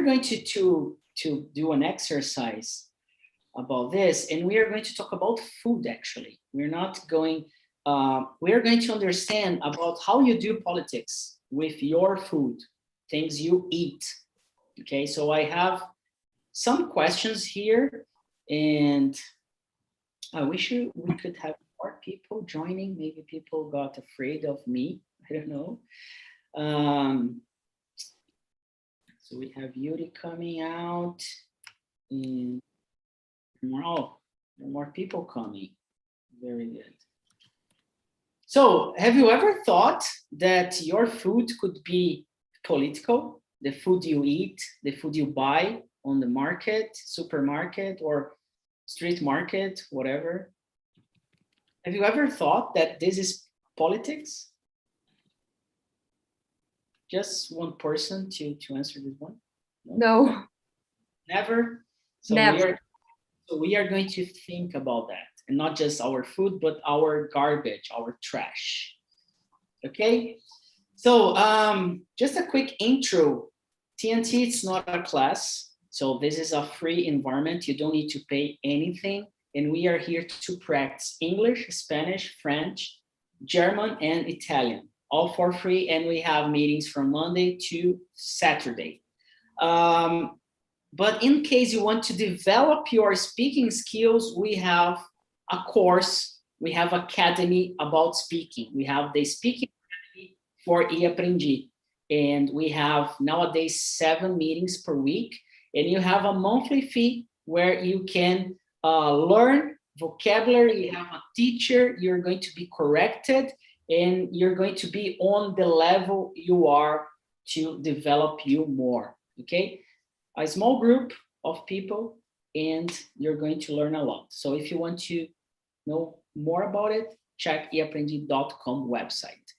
we're going to do an exercise about this, and we are going to talk about food. Actually, we're going to understand about how you do politics with your food, things you eat. Okay, so I have some questions here, and I wish we could have more people joining. Maybe people got afraid of me. I don't know. So we have Yuri coming out, and more people coming. Very good. So have you ever thought that your food could be political? The food you eat, the food you buy on the market, supermarket, or street market, whatever. Have you ever thought that this is politics? Just one person to answer this one? No. Never? So Never. We are going to think about that, and not just our food, but our garbage, our trash. Okay? So just a quick intro. TNT, it's not a class. So this is a free environment. You don't need to pay anything. And we are here to practice English, Spanish, French, German, and Italian, all for free. And we have meetings from Monday to Saturday. But in case you want to develop your speaking skills, we have a course, we have Academy about speaking. We have the Speaking Academy for Ih Aprendi. And we have nowadays 7 meetings per week. And you have a monthly fee where you can learn vocabulary. You have a teacher, you're going to be corrected, and you're going to be on the level you are to develop you more, okay? A small group of people, and you're going to learn a lot. So if you want to know more about it, check iaprendi.com website.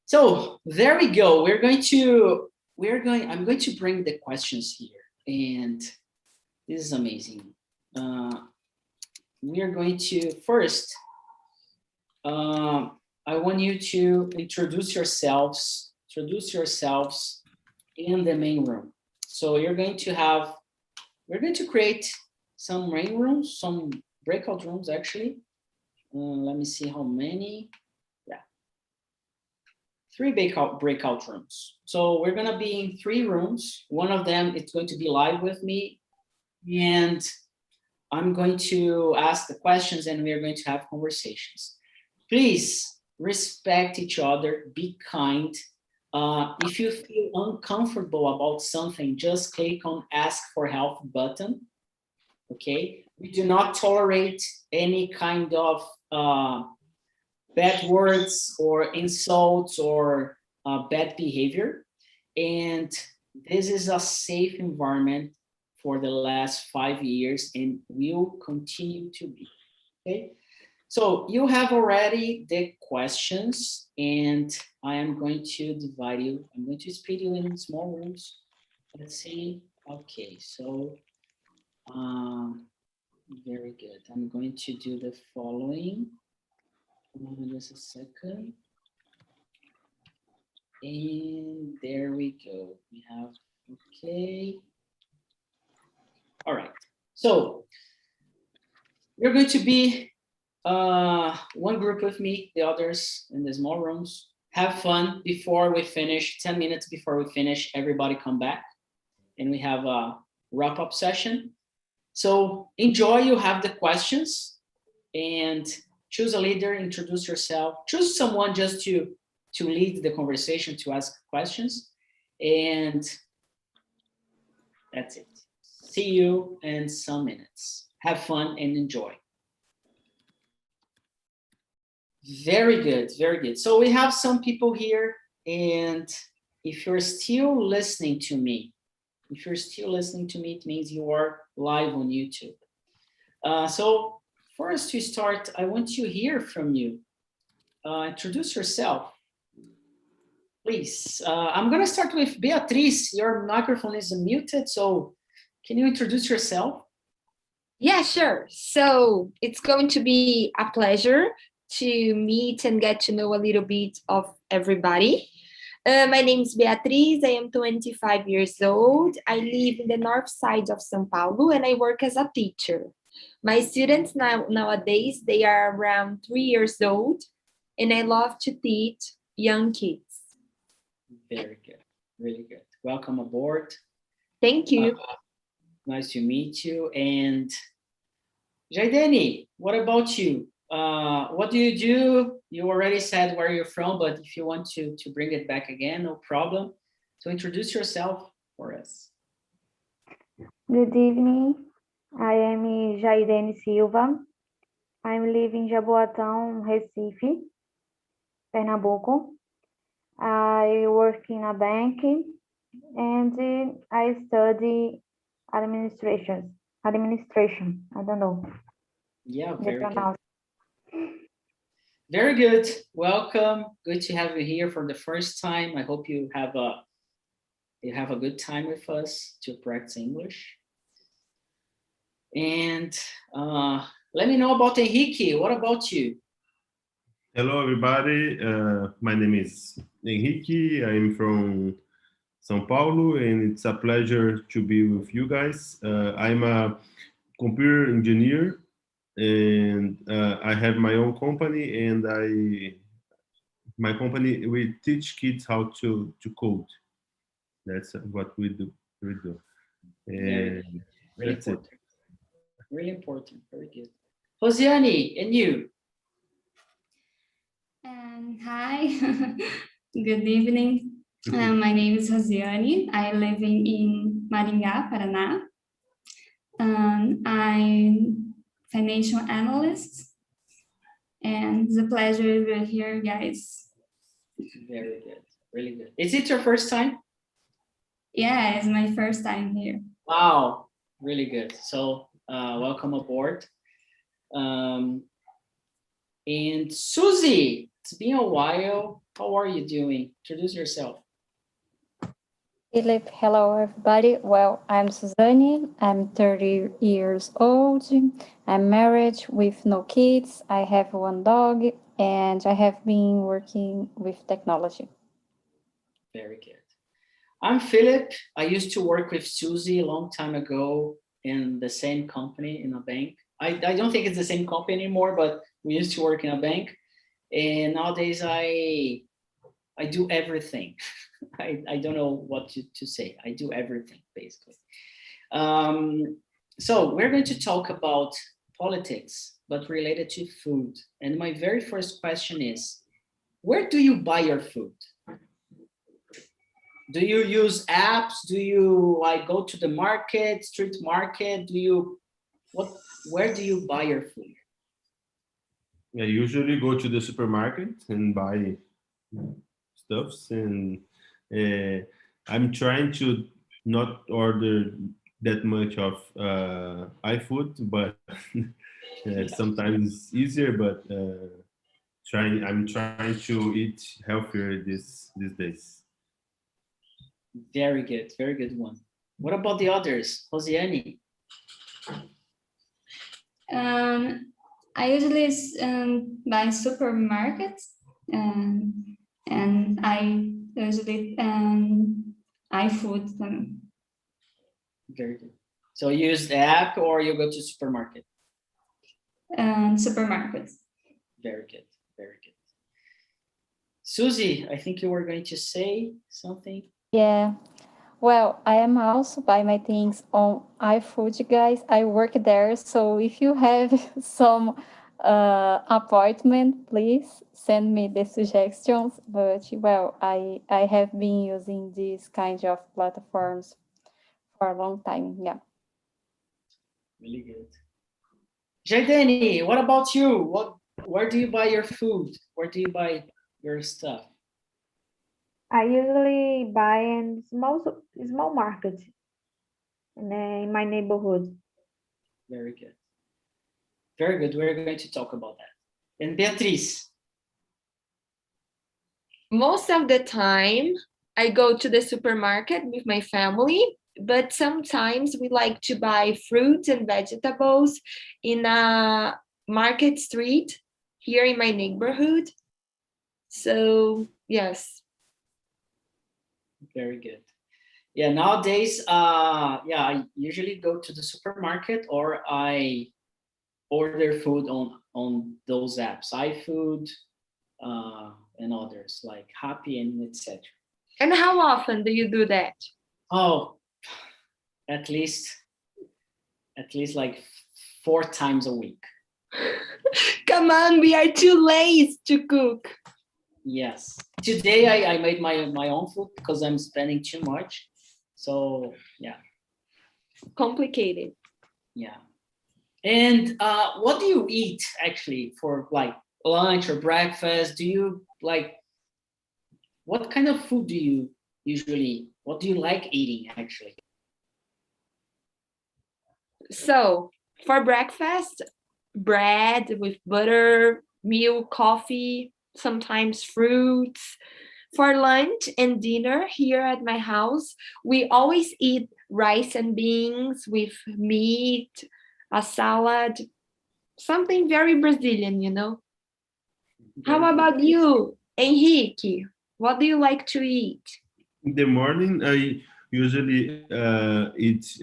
So there we go. I'm going to bring the questions here, and this is amazing. We are going to first, I want you to introduce yourselves in the main room. So we're going to create some main rooms, some breakout rooms actually. Let me see how many. 3 breakout rooms. So we're gonna be in 3 rooms. One of them, it's going to be live with me, and I'm going to ask the questions, and we are going to have conversations. Please respect each other, be kind. If you feel uncomfortable about something, just click on Ask for Help button, okay? We do not tolerate any kind of bad words or insults or bad behavior. And this is a safe environment for the last 5 years and will continue to be, okay? So you have already the questions, and I am going to divide you. I'm going to split you in small rooms. Let's see. Okay, so very good. I'm going to do the following. Just a second. And there we go. We have, okay. All right. So we're going to be one group with me, the others in the small rooms. Have fun before we finish, 10 minutes before we finish, everybody come back. And we have a wrap-up session. So enjoy, you have the questions, and choose a leader, introduce yourself, choose someone just to lead the conversation, to ask questions, and that's it. See you in some minutes. Have fun and enjoy. Very good, very good. So we have some people here, and if you're still listening to me, it means you are live on YouTube. So first to start, I want to hear from you. Introduce yourself, please. I'm going to start with Beatriz. Your microphone is muted, so can you introduce yourself? Yeah, sure. So it's going to be a pleasure to meet and get to know a little bit of everybody. My name is Beatriz. I am 25 years old. I live in the north side of São Paulo and I work as a teacher. My students nowadays, they are around 3 years old and I love to teach young kids. Very good. Really good. Welcome aboard. Thank you. Nice to meet you. And Jaideni, what about you? What do you do? You already said where you're from, but if you want to bring it back again, no problem. So introduce yourself for us. Good evening. I am Jairene Silva. I'm living in Jaboatão, Recife, Pernambuco. I work in a bank and I study administration. I don't know. Yeah, very good. Very good. Welcome. Good to have you here for the first time. I hope you have a good time with us to practice English. And let me know about Henrique. What about you? Hello, everybody. My name is Henrique. I'm from São Paulo, and it's a pleasure to be with you guys. I'm a computer engineer, and I have my own company, and my company, we teach kids how to code. That's what we do. And Really that's it. important. Really important. Very good. Josiane, and you? Hi, good evening. My name is Rosiane. I live in Maringá, Paraná. I'm financial analyst, and it's a pleasure to be here, guys. Very good. Really good. Is it your first time? Yeah, it's my first time here. Wow. Really good. So welcome aboard. And Susie, it's been a while. How are you doing? Introduce yourself. Phillipe, hello everybody. Well, I'm Suzanne. I'm 30 years old. I'm married with no kids. I have one dog and I have been working with technology. Very good. I'm Philip. I used to work with Susie a long time ago in the same company in a bank. I don't think it's the same company anymore, but we used to work in a bank. And nowadays I do everything. I don't know what to say. I do everything, basically. So we're going to talk about politics, but related to food. And my very first question is, where do you buy your food? Do you use apps? Do you go to the market, street market? Where do you buy your food? I usually go to the supermarket and buy stuffs, and I'm trying to not order that much of iFood, but sometimes it's easier. But I'm trying to eat healthier these days. Very good one. What about the others, Josiane? I usually buy supermarkets, and I usually iFood. Very good. So you use the app or you go to supermarket? Supermarkets. Very good. Very good. Susie, I think you were going to say something. Yeah. Well, I am also buy my things on iFood, guys. I work there, so if you have some appointment, please send me the suggestions. But well, I have been using these kind of platforms for a long time. Yeah. Really good. Jaideni, what about you? Where do you buy your food? Where do you buy your stuff? I usually buy in small market in my neighborhood. Very good. Very good. We're going to talk about that. And Beatriz. Most of the time, I go to the supermarket with my family, but sometimes we like to buy fruits and vegetables in a market street here in my neighborhood. So, yes. Very good. Yeah, nowadays, yeah, I usually go to the supermarket or I order food on those apps, iFood, and others like Happy and etc. And how often do you do that? Oh, at least like 4 times a week. Come on, we are too lazy to cook. Yes. Today I made my own food because I'm spending too much. So yeah. Complicated. Yeah. And what do you eat actually for like lunch or breakfast? Do you like, what kind of food do you usually, what do you like eating actually? So for breakfast, bread with butter, milk, coffee, sometimes fruits. For lunch and dinner here at my house, we always eat rice and beans with meat, a salad, something very Brazilian, you know. How about you, Henrique? What do you like to eat? In the morning, I usually eat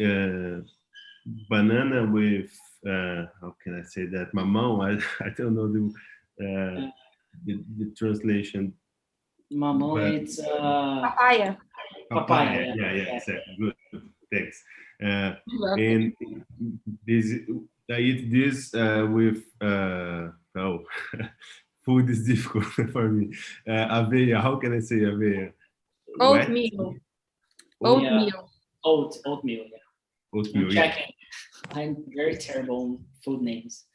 banana with how can I say that? Mamão. I don't know the translation. Mamão, But- it's Papaya. papaya. Yeah, exactly. Good. Thanks. Welcome. And this, I eat this with oh, food is difficult for me. Aveia. How can I say aveia? Wet? Oatmeal. Oat- Oatmeal. Oatmeal, yeah. Oatmeal. I'm Yeah. checking. I'm very terrible on food names.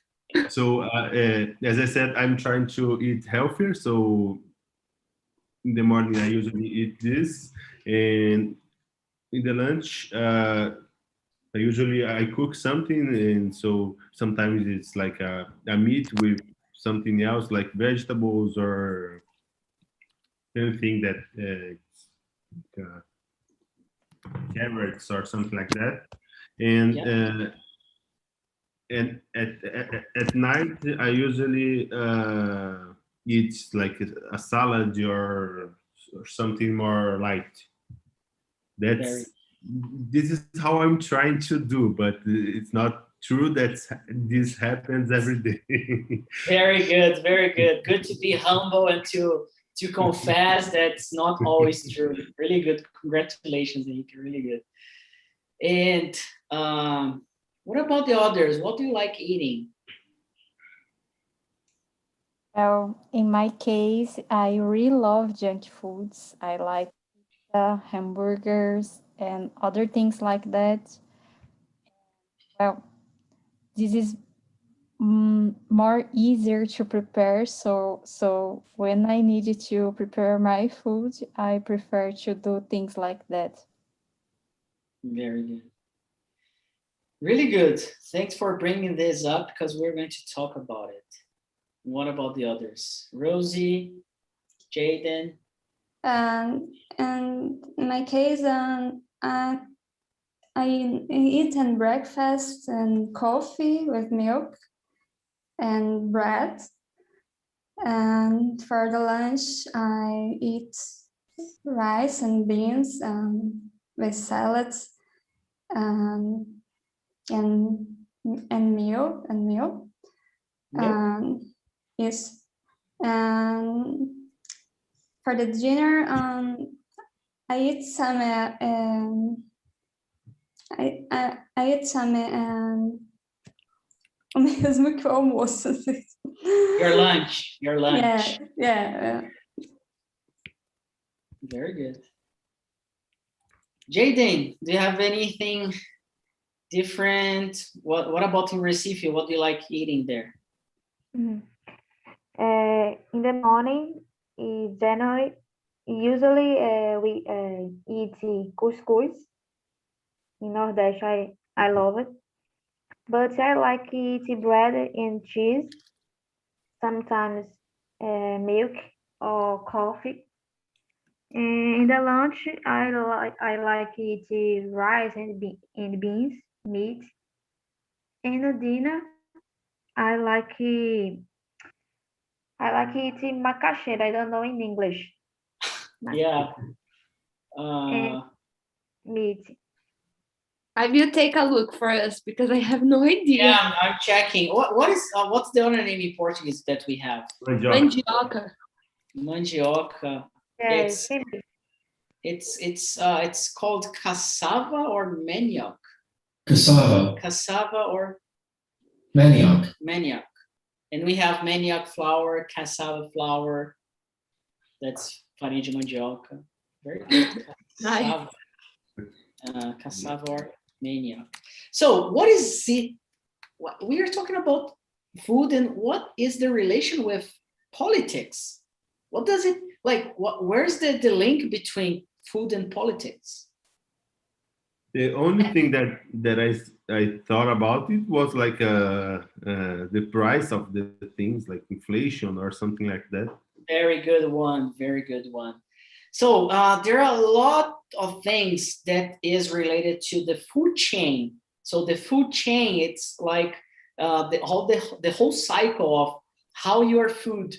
So as I said, I'm trying to eat healthier. So in the morning, I usually eat this, and in the lunch, I cook something, and so sometimes it's like a meat with something else, like vegetables or anything that carrots or something like that. And Yeah. and at night, I usually eat like a salad or something more light. Very. This is how I'm trying to do, but it's not true that this happens every day. Very good, very good. Good to be humble and to confess that's not always true. Really good. Congratulations, Henrique. Really good. And what about the others? What do you like eating? Well, in my case, I really love junk foods. I like hamburgers and other things like that. Well, this is more easier to prepare. So when I need to prepare my food, I prefer to do things like that. Very good. Really good. Thanks for bringing this up because we're going to talk about it. What about the others? Rosie, Jaden? And in my case, I eat and breakfast and coffee with milk and bread. And for the lunch, I eat rice and beans with salads and milk. Milk? Yes. And for the dinner, I eat some. I eat some. O mesmo que o almoço. Your lunch. Your lunch. Yeah. Very good. Jaden, do you have anything different? What about in Recife? What do you like eating there? In the morning, generally, usually we eat couscous. In Nordeste, I love it. But I like eat bread and cheese, sometimes milk or coffee. And in the lunch, I like eat rice and beans, meat. And the dinner, I like eating macaxeira. I don't know in English. Yeah. Meat. I will take a look for us because I have no idea. Yeah, I'm checking. What's the other name in Portuguese that we have? Mandioca. Mandioca. Yeah, It's same. it's called cassava or manioc. Cassava, Cassava or manioc. manioc. And we have manioc flour, cassava flour. That's farinha de mandioca. Very good. Nice. Cassava or manioc. So what is it? We are talking about food, and what is the relation with politics? What does it like? Where's the link between food and politics? The only thing that I thought about it was like the price of the things, like inflation or something like that. Very good one. Very good one. So there are a lot of things that is related to the food chain. So the food chain, it's like the whole cycle of how your food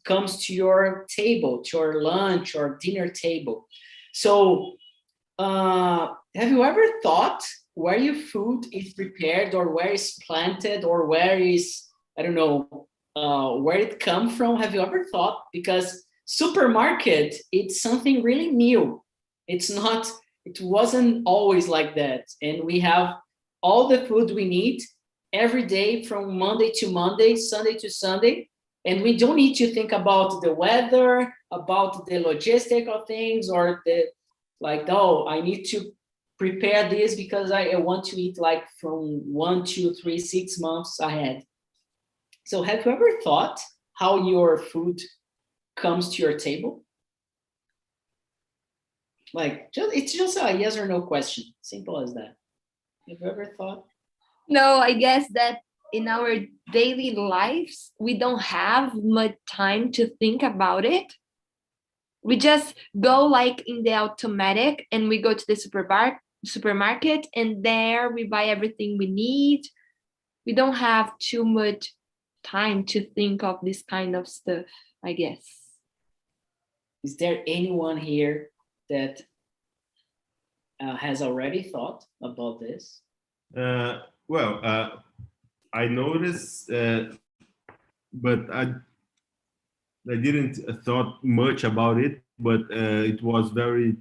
comes to your table, to your lunch or dinner table. So have you ever thought where your food is prepared or where it's planted or where is, I don't know, where it come from? Have you ever thought? Because supermarket, it's something really new. It wasn't always like that. And we have all the food we need every day from Monday to Monday, Sunday to Sunday. And we don't need to think about the weather, about the logistical things or the like, oh, I need to prepare this because I want to eat like from 1, 2, 3, 6 months ahead. So have you ever thought how your food comes to your table? Like, it's just a yes or no question. Simple as that. Have you ever thought? No, I guess that in our daily lives, we don't have much time to think about it. We just go like in the automatic and we go to the supermarket and there we buy everything we need. We don't have too much time to think of this kind of stuff, I guess. Is there anyone here that has already thought about this? Well, I noticed, but I didn't thought much about it, but it was very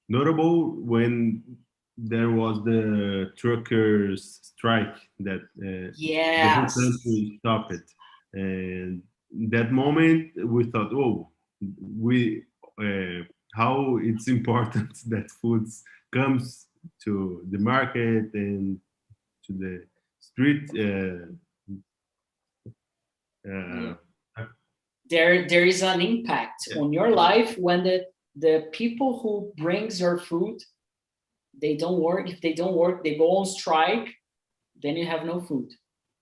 notable when there was the truckers strike that Yes. the whole country stopped it. And in that moment, we thought, oh, how it's important that food comes to the market and to the street. There is an impact on your life when the people who brings your food, they don't work. If they don't work, they go on strike, then you have no food,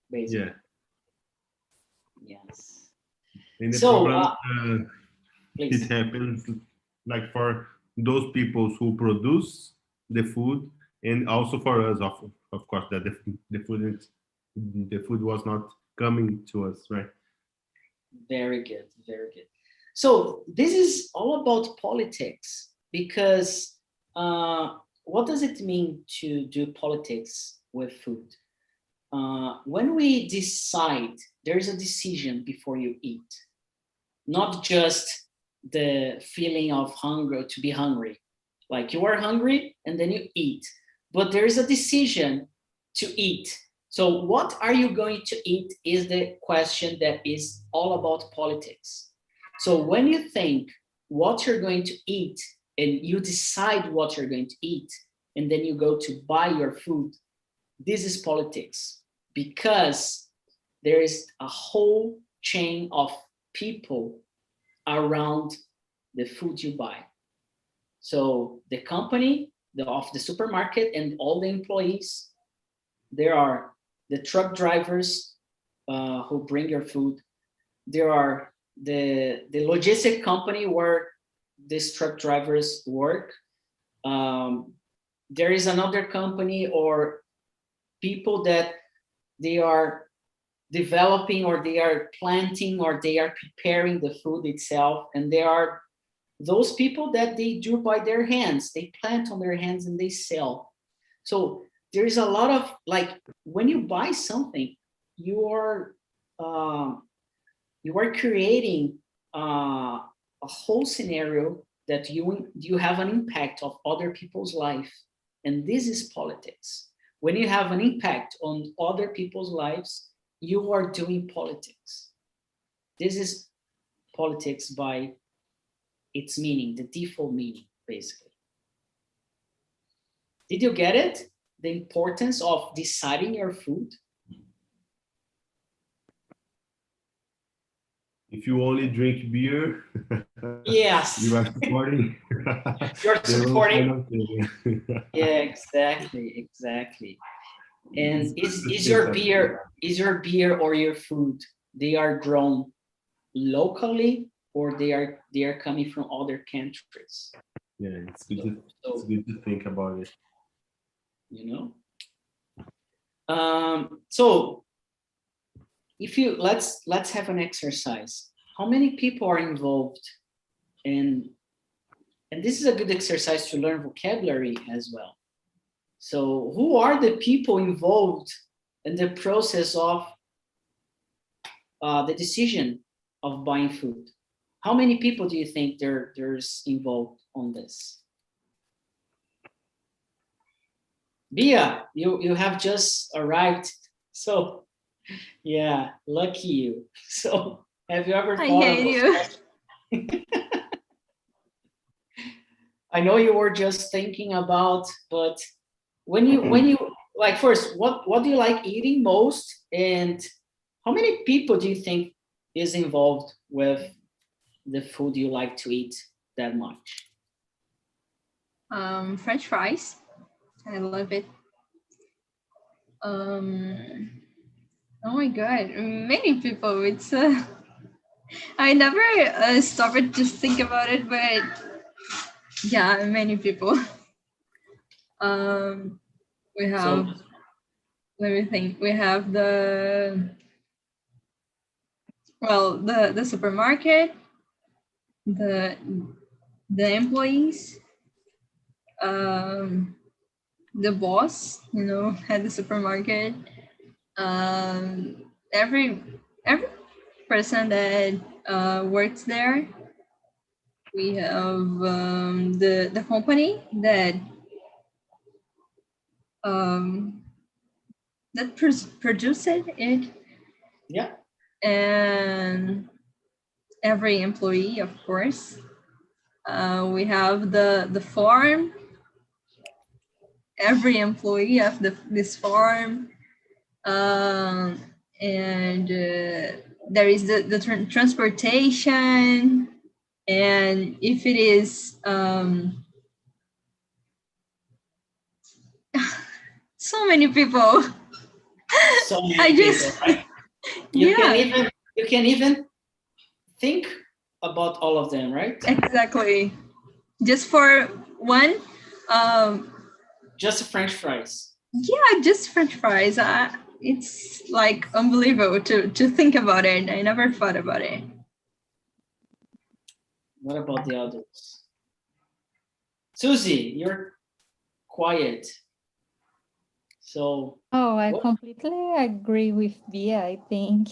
basically. Yeah. Yes. And the So, problem, please. it happens like for those people who produce the food, and also for us, of course, that the food was not coming to us, right? Very good, very good. So this is all about politics because what does it mean to do politics with food? When we decide, there's a decision before you eat, not just the feeling of hunger, to be hungry. Like you are hungry and then you eat, but there is a decision to eat. So what are you going to eat is the question that is all about politics. So when you think what you're going to eat and you decide what you're going to eat, and then you go to buy your food, this is politics because there is a whole chain of people around the food you buy. So the company of the supermarket and all the employees, there are the truck drivers who bring your food. There are the logistic company where these truck drivers work. There is another company or people that they are developing or they are planting or they are preparing the food itself. And there are those people that they do by their hands, they plant on their hands and they sell. So there's a lot of, like, when you buy something, you are creating a whole scenario that you have an impact of other people's life, and this is politics. When you have an impact on other people's lives, you are doing politics. This is politics by its meaning, the default meaning, basically. Did you get it? The importance of deciding your food? If you only drink beer, yes, you are supporting. You're supporting. Yeah, exactly. And is your beer or your food, they are grown locally, or they are coming from other countries? Yeah, it's good to think about it. You know. So if you let's have an exercise. How many people are involved in? And this is a good exercise to learn vocabulary as well. So who are the people involved in the process of the decision of buying food? How many people do you think there's involved on this? Bia, you have just arrived. So yeah, lucky you. So have you ever thought I hate you. I know you were just thinking about, but when you like, first, what do you like eating most, and how many people do you think is involved with the food you like to eat that much? French fries. I love it. Oh my god, many people. It's I never stopped to think about it, but yeah, many people. We have. Let me think. We have the supermarket, the employees, the boss, at the supermarket, every person that works there. We have the company that produced it. Yeah. And every employee, of course. We have the farm. Every employee of this farm. And there is the transportation. And if it is so many people. So many people, right? You can even think about all of them, right? Exactly. Just for one. Just French fries. Yeah, just French fries. It's like unbelievable to think about it. I never thought about it. What about the others? Susie, you're quiet. So. Oh, I completely agree with Bia. I think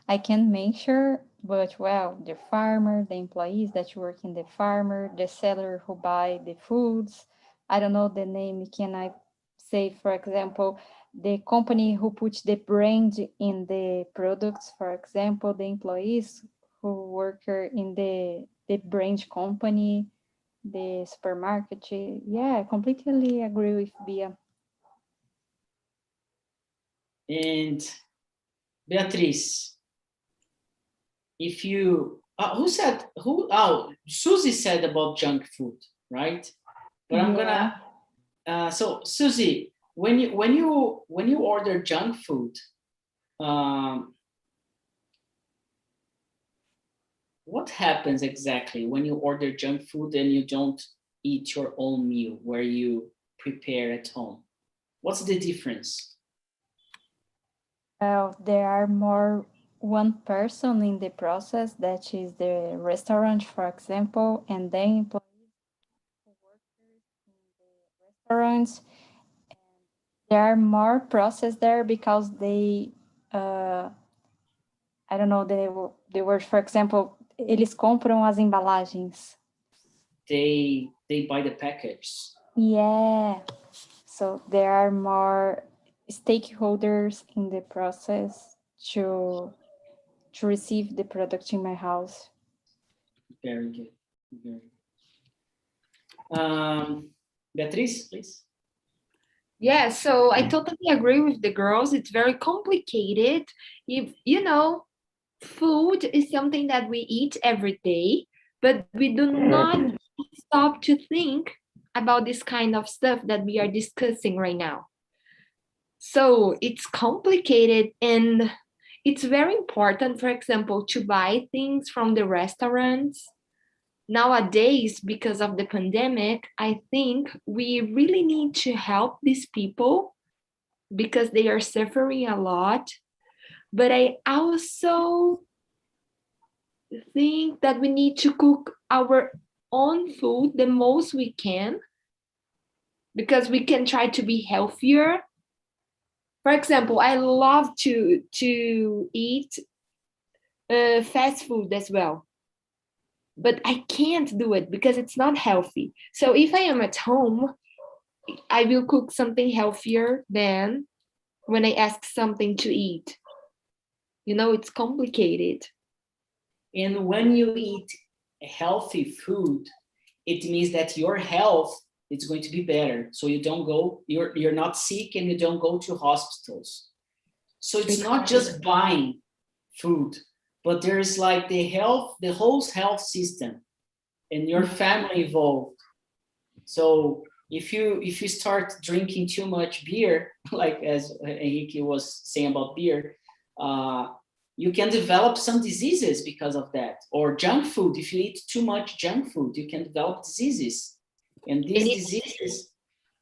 I can make sure, but well, the farmer, the employees that work in the farmer, the seller who buy the foods. I don't know the name. Can I say, for example, the company who puts the brand in the products, for example, the employees who work in the brand company, the supermarket. Yeah, I completely agree with Bia. And Beatriz, if you, Susie said about junk food, right? But I'm gonna, so Susie, when you order junk food, what happens exactly when you order junk food and you don't eat your own meal where you prepare at home? What's the difference? Well, there are more one person in the process, that is the restaurant, for example, and then employees who workers in the restaurants. There are more process there because they, I don't know the word, for example, eles compram as embalagens. They buy the package. Yeah. So there are more stakeholders in the process to receive the product in my house. Very good. Very good. Beatriz, please. Yeah, so I totally agree with the girls. It's very complicated. If you know, food is something that we eat every day, but we do not stop to think about this kind of stuff that we are discussing right now. So it's complicated, and it's very important, for example, to buy things from the restaurants. Nowadays, because of the pandemic, I think we really need to help these people because they are suffering a lot. But I also think that we need to cook our own food the most we can because we can try to be healthier. For example, I love to eat fast food as well, but I can't do it because it's not healthy. So if I am at home, I will cook something healthier than when I ask something to eat. You know, it's complicated. And when you eat healthy food, it means that your health is going to be better. So you don't go, you're not sick and you don't go to hospitals. So it's not just buying food, but there's like the whole health system and your family involved. So if you start drinking too much beer, like as Henrique was saying about beer, you can develop some diseases because of that. Or junk food, if you eat too much junk food, you can develop diseases. And these diseases,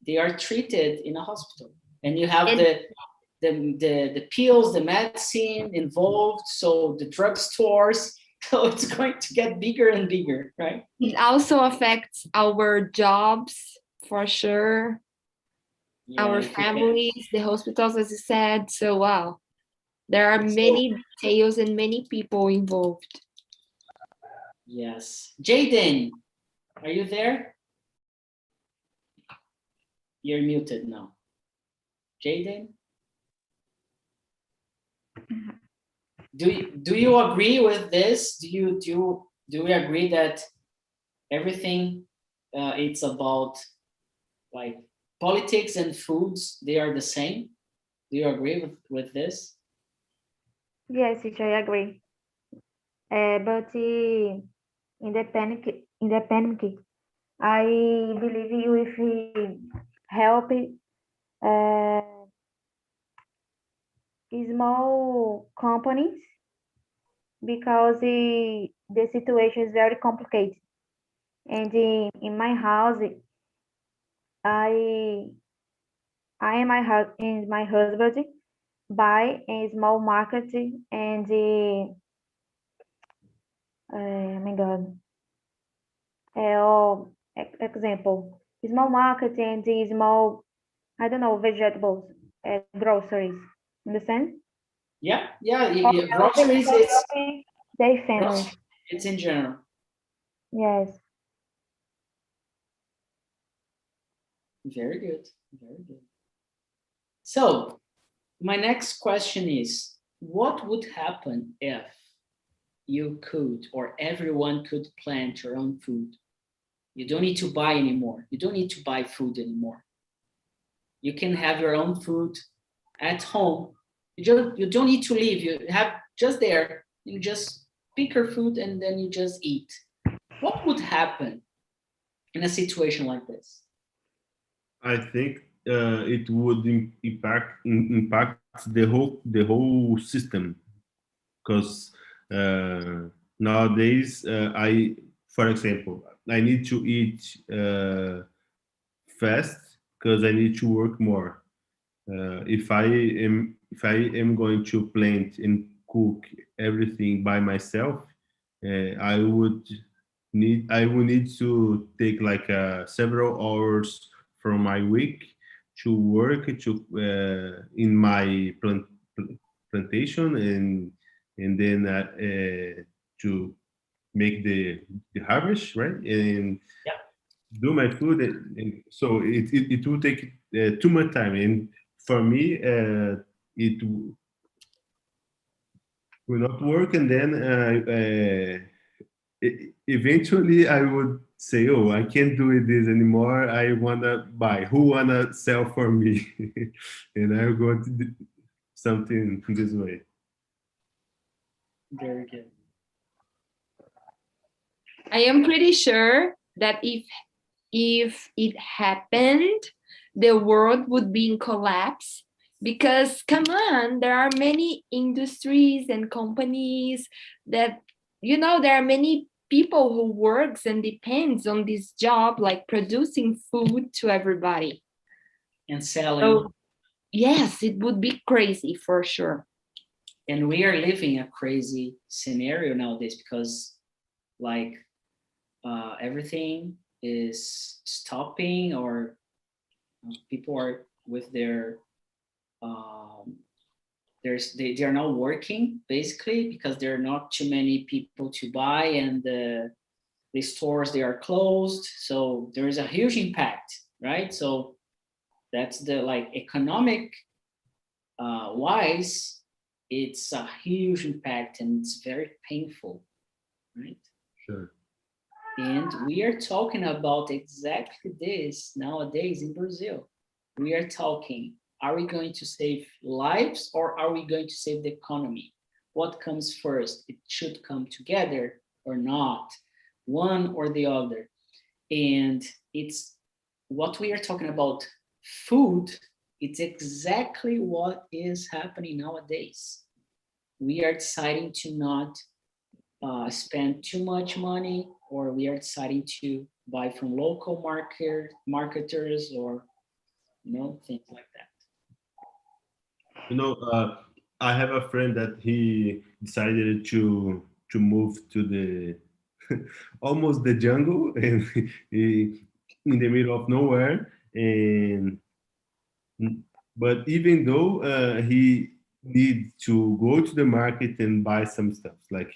they are treated in a hospital. And you have the pills, the medicine involved, so the drugstores, so it's going to get bigger and bigger, right? It also affects our jobs, for sure. Yeah, our families, the hospitals, as you said. So, wow, there are many details and many people involved. Yes. Jaden, are you there? You're muted now. Jaden? Do you agree with this? Do we agree that everything it's about like politics and foods, they are the same? Do you agree with this? Yes, teacher, I agree. But independent, I believe with help small companies because the situation is very complicated. And in my house, I and my husband buy a small market and oh my God. Example, small market and the small, I don't know, vegetables, groceries. Understand? Yeah. Groceries, Groceries, their family. it's in general. Yes. Very good. Very good. So my next question is, what would happen if you could, or everyone could plant your own food? You don't need to buy anymore. You don't need to buy food anymore. You can have your own food at home. You don't need to leave. You have just there. You just pick your food and then you just eat. What would happen in a situation like this? I think it would impact the whole system because nowadays for example, I need to eat fast because I need to work more. If I am going to plant and cook everything by myself, I would need to take like several hours from my week to work in my plantation, and then to make the harvest, right, and do my food, and so it will take too much time, and for me it will not work, and then eventually I would say, oh, I can't do this anymore, I wanna buy, who wanna sell for me? And I'll go to do something this way. Very good. I am pretty sure that if it happened, the world would be in collapse, because come on, there are many industries and companies that, you know, there are many people who works and depends on this job, like producing food to everybody. And selling. So yes, it would be crazy for sure. And we are living a crazy scenario nowadays, because like everything is stopping, or people are with their they are not working basically, because there are not too many people to buy, and the stores, they are closed, so there is a huge impact, right? So that's the like economic wise, it's a huge impact, and it's very painful, right? Sure. And we are talking about exactly this nowadays in Brazil. We are talking, are we going to save lives, or are we going to save the economy? What comes first? It should come together or not, one or the other. And it's what we are talking about, food, it's exactly what is happening nowadays. We are deciding to not spend too much money, or we are deciding to buy from local marketers, or things like that. I have a friend that he decided to move to the almost the jungle, and he, in the middle of nowhere, and but even though he need to go to the market and buy some stuff, like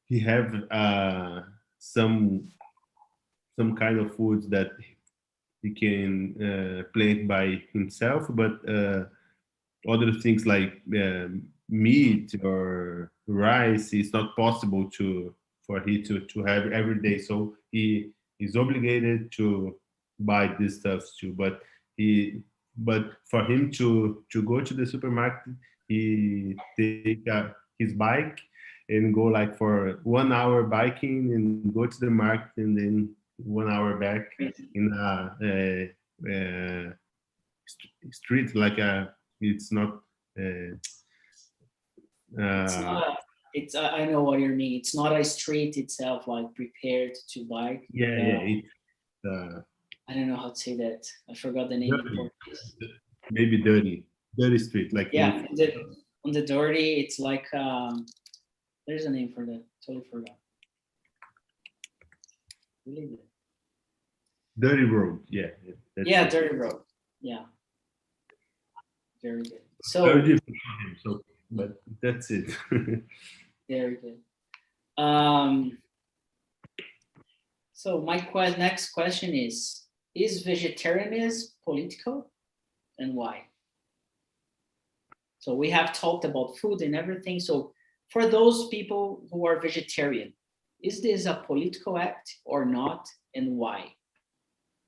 he have some kind of foods that he can plant by himself, but other things like meat or rice is not possible for he to have every day. So he is obligated to buy this stuff too. But for him to go to the supermarket, he take his bike and go like for 1 hour biking and go to the market, and then 1 hour back in a street, like it's not It's not. It's I know what you mean. It's not a street itself, like prepared to bike. It's I don't know how to say that. I forgot the name. dirty. Maybe dirty street, like on the dirty. It's like there's a name for that. Totally forgot. Really good. Dirty road. Yeah, dirty road. Yeah, very good. So very different for him, so, but that's it. Very good. So my next question is vegetarianism political, and why? So we have talked about food and everything. So for those people who are vegetarian, is this a political act or not, and why?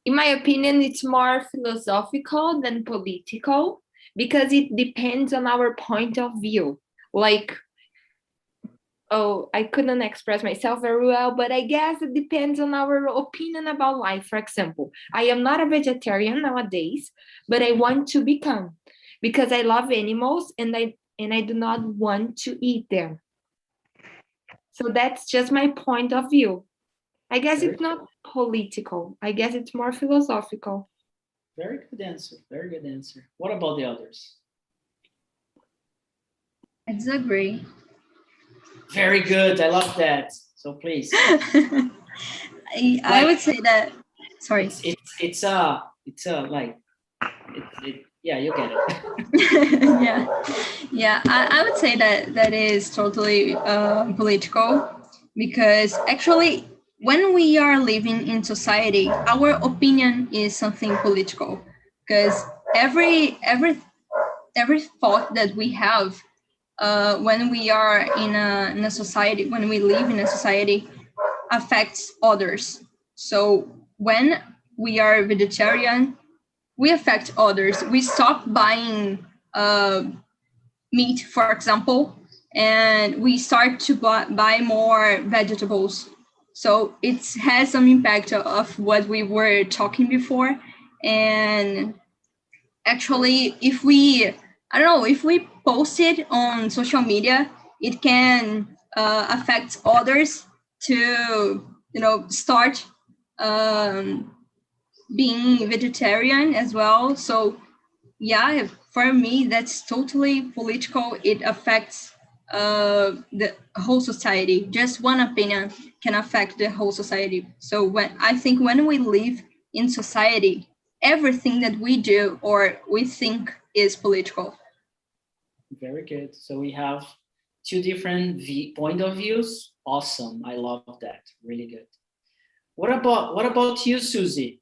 In my opinion, it's more philosophical than political, because it depends on our point of view. Like, oh, I couldn't express myself very well, but I guess it depends on our opinion about life. For example, I am not a vegetarian nowadays, but I want to become, because I love animals, and I do not want to eat them. So that's just my point of view. I guess it's not political. I guess it's more philosophical. Very good answer. Very good answer. What about the others? I disagree. Very good. I love that. So please. I would say that. Sorry. It's like yeah, you get it. yeah. I would say that is totally political, because actually, when we are living in society, our opinion is something political, because every thought that we have when we are in a society, when we live in a society, affects others. So when we are vegetarian, we affect others. We stop buying meat, for example, and we start to buy more vegetables. So it has some impact of what we were talking before. And actually, if we, I don't know, if we post it on social media, it can affect others to, start being vegetarian as well. So yeah, for me, that's totally political. It affects the whole society. Just one opinion can affect the whole society. So when we live in society, everything that we do or we think is political. Very good. So we have two different point of views. Awesome. I love that. Really good. What about you, Susie?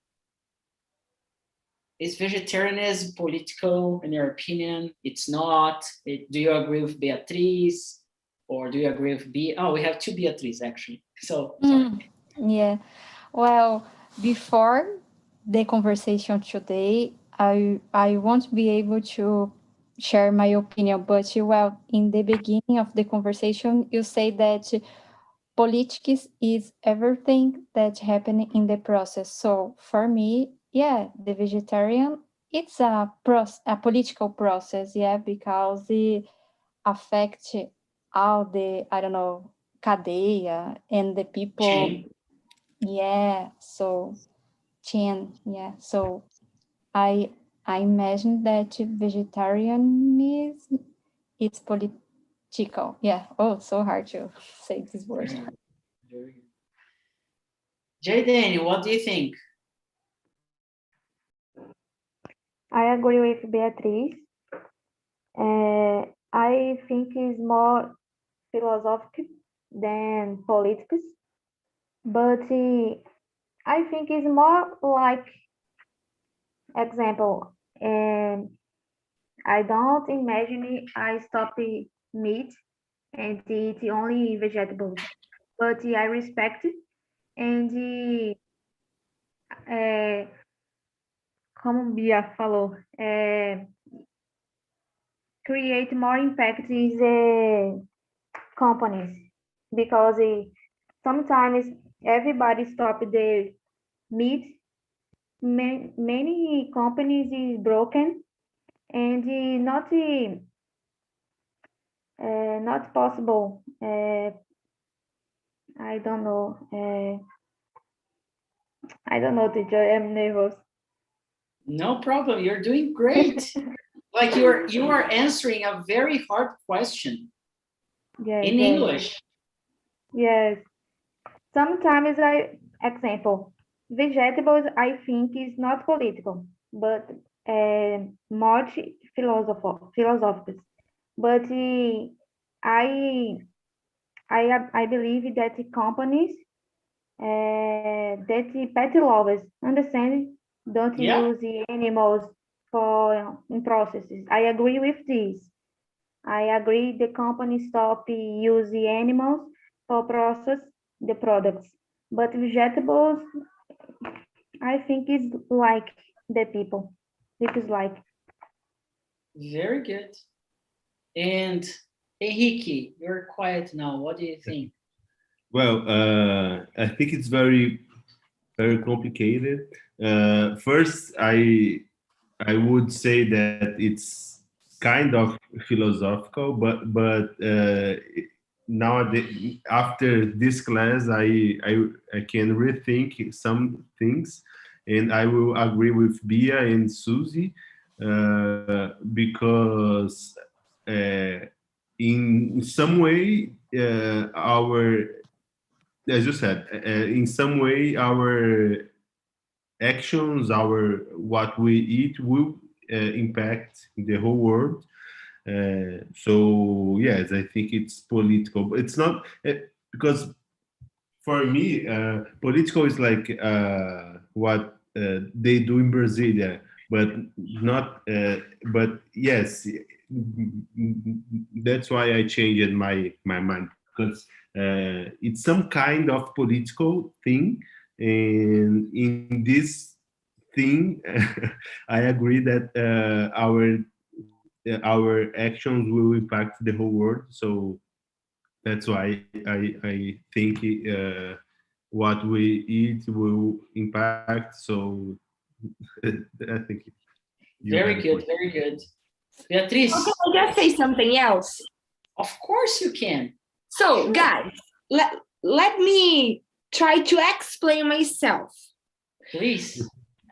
Is vegetarianism political in your opinion? It's not. Do you agree with Beatriz, or do you agree with Oh, we have two Beatriz actually. So sorry. Yeah. Well, before the conversation today, I won't be able to share my opinion, but well, in the beginning of the conversation, you say that politics is everything that's happening in the process. So for me, yeah, the vegetarian, it's a political process, yeah, because it affects all the, I don't know, cadeia and the people. Chain. Yeah, so yeah. So I imagine that vegetarianism it's political. Yeah. Oh, so hard to say this word. Very good. Jaden, what do you think? I agree with Beatriz. I think it's more philosophical than politics, but I think it's more like example. And I don't imagine I stop meat and eat only vegetables, but I respect it and como Bia falou, create more impact in the companies because sometimes everybody stop the meat. Many companies is broken and not possible. I don't know. I don't know, teacher. I'm nervous. No problem. You're doing great. Like you are answering a very hard question Yes, in English. Yes. Sometimes example, vegetables I think is not political, but more philosophical. But I I believe that the companies that the pet lovers understand don't Yeah. use the animals for in processes. I agree with this. I agree the company stop use the animals for process the products. But vegetables, I think is like the people. It is like. Very good. And Henrique, you're quiet now. What do you think? Well, I think it's very, very complicated. First, I would say that it's kind of philosophical, but nowadays after this class, I can rethink some things, and I will agree with Bia and Susie because in some way, as you said, in some way, our actions, what we eat will impact the whole world. So yes, I think it's political. But it's not because for me, political is like what they do in Brasilia, but not. But yes, that's why I changed my mind because it's some kind of political thing, and in this thing, I agree that our actions will impact the whole world. So that's why I think what we eat will impact. So I think you Very have a good, point. very good. Beatriz, Can I just say something else? of course you can. So, Sure. guys, let me try to explain myself. Please.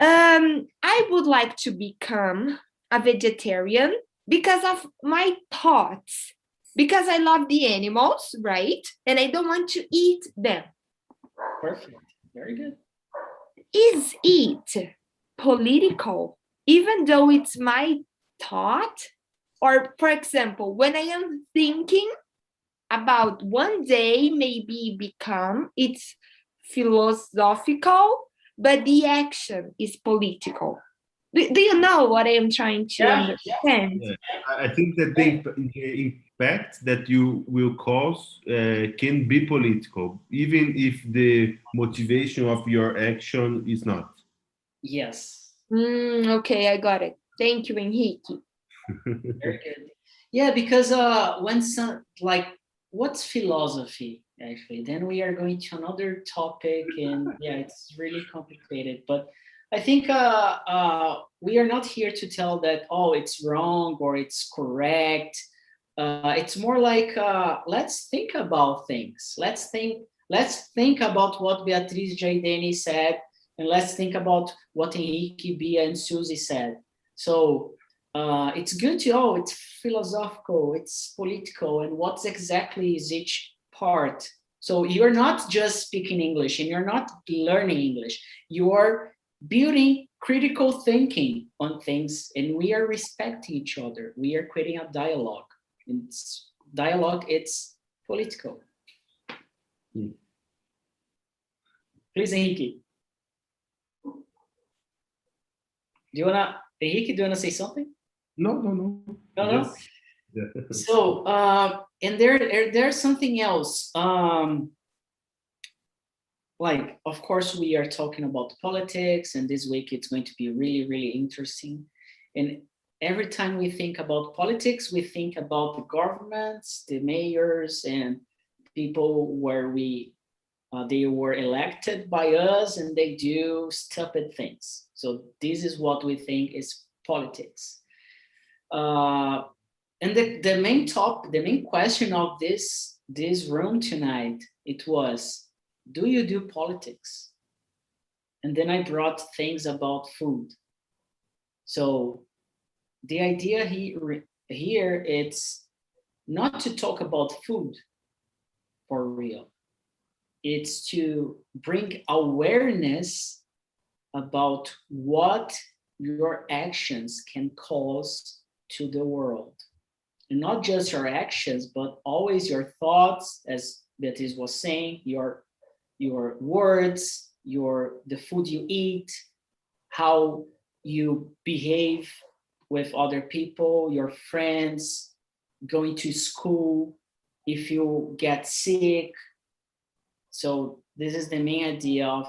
I would like to become a vegetarian because of my thoughts, because I love the animals, right? And I don't want to eat them. Perfect. Very good. Is it political, even though it's my thought? Or, for example, when I am thinking about one day maybe become, it's philosophical, but the action is political. Do you know what I am trying to understand? Yeah. I think that the impact that you will cause can be political, even if the motivation of your action is not. Yes. Okay, I got it. Thank you, Henrique. Very good. Yeah, because when some like what's philosophy actually? Then we are going to another topic, and yeah, it's really complicated. But I think we are not here to tell that it's wrong or it's correct. It's more like let's think about things. Let's think about what Beatriz Jaideni said, and let's think about what Henrique, Bia, and Susie said. So it's good to it's philosophical, it's political, and what exactly is each part. So you're not just speaking English and you're not learning English. You're building critical thinking on things, and we are respecting each other. We are creating a dialogue. It's political. Please, Henrique. Henrique, do you wanna say something? No. No. Just, yeah. So, and there's something else. Like, of course, we are talking about politics, and this week it's going to be really, really interesting. And every time we think about politics, we think about the governments, the mayors, and people where they were elected by us, and they do stupid things. So this is what we think is politics. And the main question of this room tonight, it was, do you do politics? And then I brought things about food. So the idea here it's not to talk about food for real. It's to bring awareness about what your actions can cause to the world. And not just your actions, but always your thoughts, as Beatriz was saying, your words, the food you eat, how you behave with other people, your friends, going to school, if you get sick. So this is the main idea of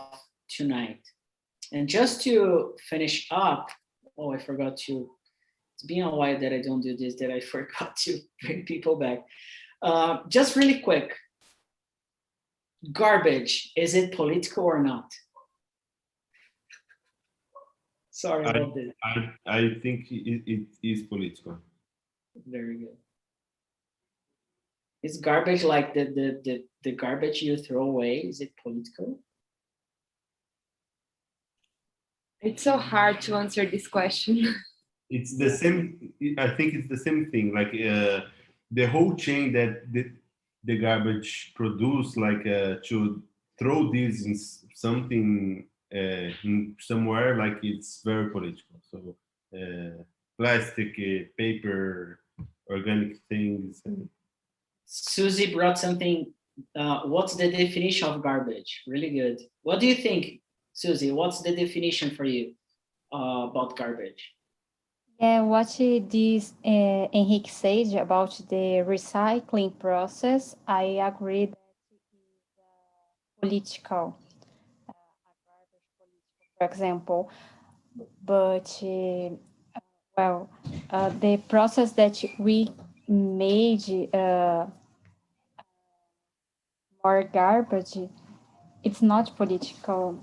tonight. And just to finish up, I forgot to, it's been a while that I don't do this, that I forgot to bring people back. Just really quick, garbage, is it political or not? Sorry about this. I think it is political. Very good. Is garbage like the garbage you throw away, is it political? It's so hard to answer this question. It's the same. I think it's the same thing. Like the whole chain that the garbage produce, like to throw this in something in somewhere, like it's very political. So plastic, paper, organic things. Susie brought something. What's the definition of garbage? Really good. What do you think, Susie? What's the definition for you about garbage? Yeah, what this Henrique said about the recycling process, I agree that it is political, for example. But well, the process that we made more garbage, it's not political.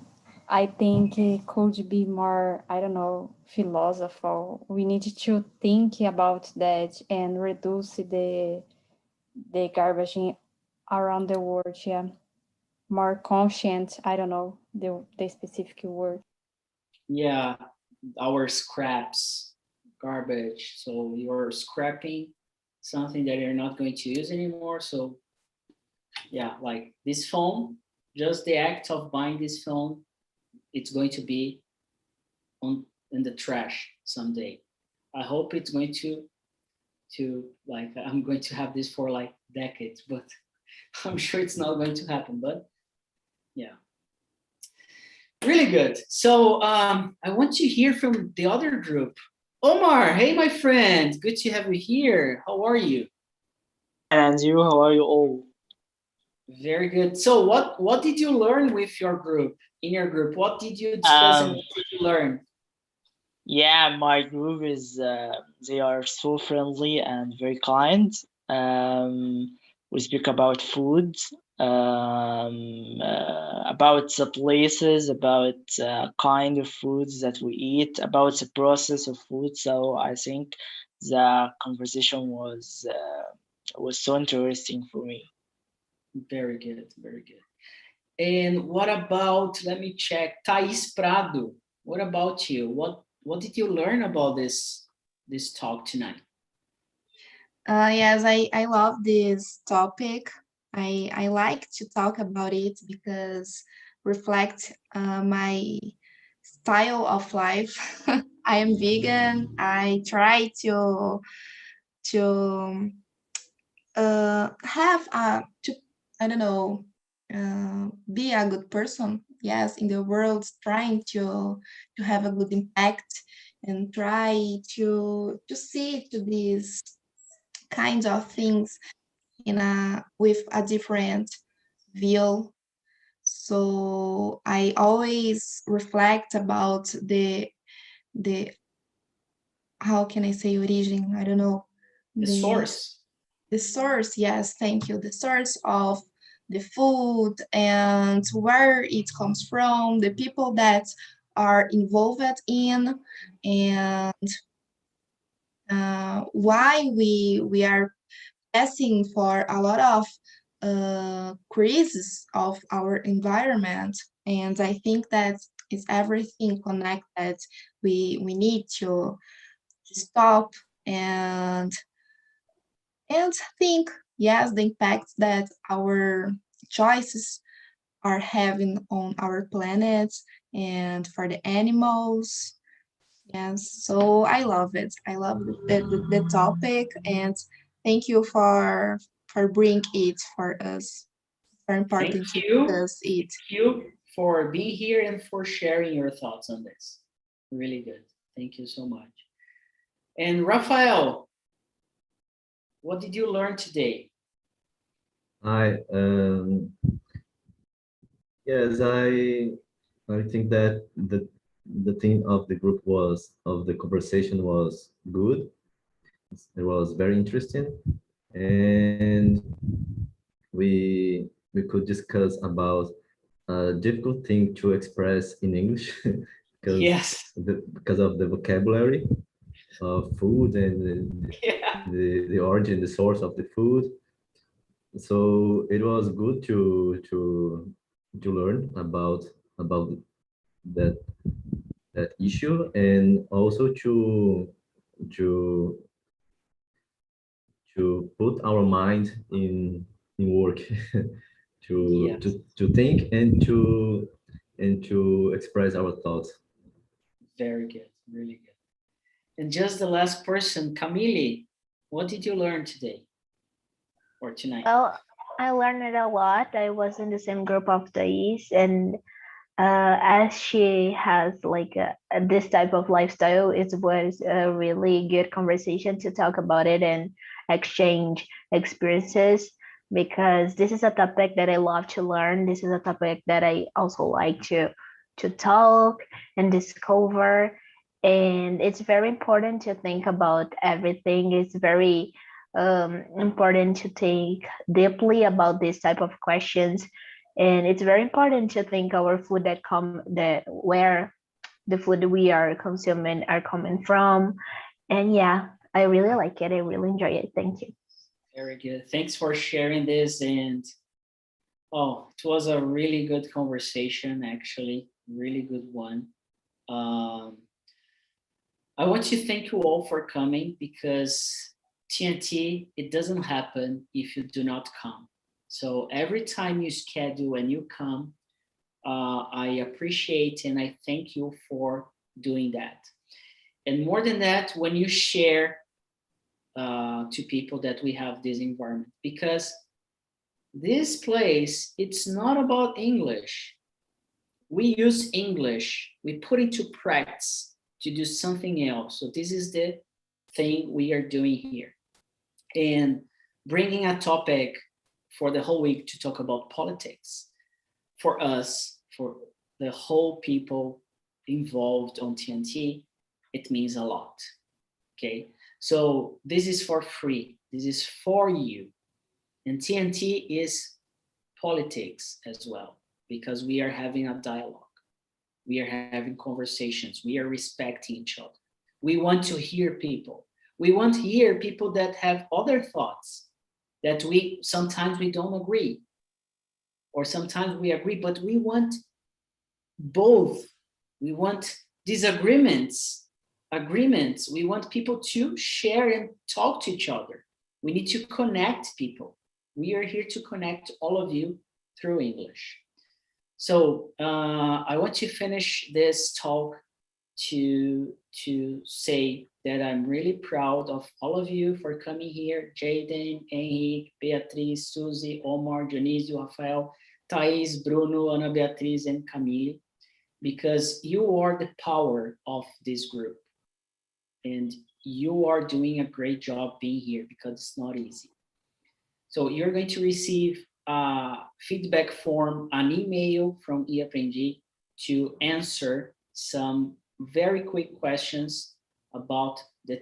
I think it could be more, I don't know, philosophical. We need to think about that and reduce the garbage around the world. Yeah, more conscient. I don't know the specific word. Yeah, our scraps, garbage. So you're scrapping something that you're not going to use anymore. So yeah, like this phone, just the act of buying this phone, it's going to be in the trash someday. I hope it's going to like, I'm going to have this for like decades, but I'm sure it's not going to happen. But yeah, really good. So I want to hear from the other group. Omar, hey my friend, good to have you here. How are you? And you, how are you all? Very good. So what did you learn with your group, in your group? What did you discuss and what did you learn? Yeah, my group is, they are so friendly and very kind. We speak about food, about the places, about kind of foods that we eat, about the process of food. So I think the conversation was so interesting for me. Very good, very good. And what about, let me check, Thais Prado, what about you? What did you learn about this talk tonight? Yes, I love this topic. I like to talk about it because reflect my style of life. I am vegan. I try to have to, I don't know, be a good person. Yes, in the world, trying to have a good impact and try to see to these kinds of things with a different view. So I always reflect about the how can I say origin? I don't know. The source. The source, yes, thank you. The source of the food and where it comes from, the people that are involved in, and why we are passing for a lot of crises of our environment. And I think that it's everything connected. We need to stop and think, yes, the impact that our choices are having on our planet and for the animals. Yes, so I love it. I love the topic, and thank you for bringing it for us. Very important to discuss it. Thank you for being here and for sharing your thoughts on this. Really good. Thank you so much. And Rafael, what did you learn today? Yes, I think that the theme of the group of the conversation was good. It was very interesting, and we could discuss about a difficult thing to express in English because yes, because of the vocabulary of food and the origin, the source of the food. So it was good to learn about that issue, and also to to put our mind in work, Yes. to think and to express our thoughts. Very good, really good. And just the last person, Camille, what did you learn today or tonight? Well, I learned a lot. I was in the same group of Thais, and as she has like this type of lifestyle, it was a really good conversation to talk about it and exchange experiences, because this is a topic that I love to learn. This is a topic that I also like to talk and discover. And it's very important to think about everything. It's very important to think deeply about this type of questions, and it's very important to think our food that where the food we are consuming are coming from. And yeah, I really like it. I really enjoy it. Thank you. Very good. Thanks for sharing this. And it was a really good conversation, actually, really good one. I want to thank you all for coming, because TNT, it doesn't happen if you do not come. So every time you schedule and you come, I appreciate and I thank you for doing that. And more than that, when you share to people that we have this environment, because this place, it's not about English. We use English, we put into practice to do something else. So this is the thing we are doing here. And bringing a topic for the whole week to talk about politics, for us, for the whole people involved on TNT, it means a lot, okay? So this is for free, this is for you. And TNT is politics as well, because we are having a dialogue. We are having conversations. We are respecting each other. We want to hear people. We want to hear people that have other thoughts, that sometimes we don't agree, or sometimes we agree, but we want both. We want disagreements, agreements. We want people to share and talk to each other. We need to connect people. We are here to connect all of you through English. So I want to finish this talk to say that I'm really proud of all of you for coming here. Jaden, Henrique, Beatriz, Suzy, Omar, Dionísio, Rafael, Thais, Bruno, Ana Beatriz, and Camille, because you are the power of this group. And you are doing a great job being here, because it's not easy. So you're going to receive a feedback form, an email from Ih Aprendi to answer some very quick questions about the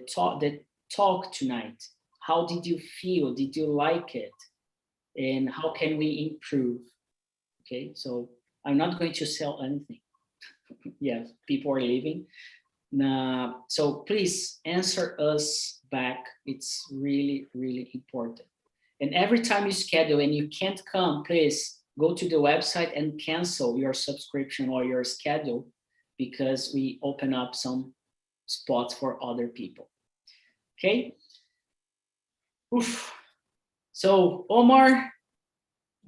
talk tonight. How did you feel? Did you like it? And how can we improve? Okay, so I'm not going to sell anything. Yeah, people are leaving. So please answer us back. It's really, really important. And every time you schedule and you can't come, please go to the website and cancel your subscription or your schedule, because we open up some spots for other people. Okay? Oof. So Omar,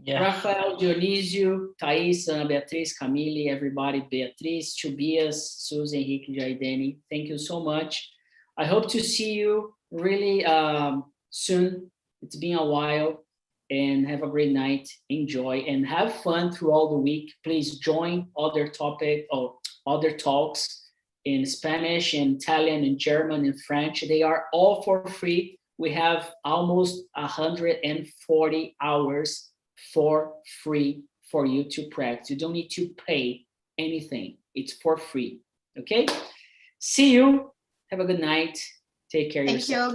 Yeah. Rafael, Dionísio, Thais, Ana Beatriz, Camille, everybody, Beatriz, Tobias, Suzy, Henrique, Jaidene, thank you so much. I hope to see you really soon. It's been a while, and have a great night. Enjoy and have fun throughout the week. Please join other topic or other talks in Spanish, in Italian, in German, in French. They are all for free. We have almost 140 hours for free for you to practice. You don't need to pay anything. It's for free. Okay? See you. Have a good night. Take care of yourself. Thank you.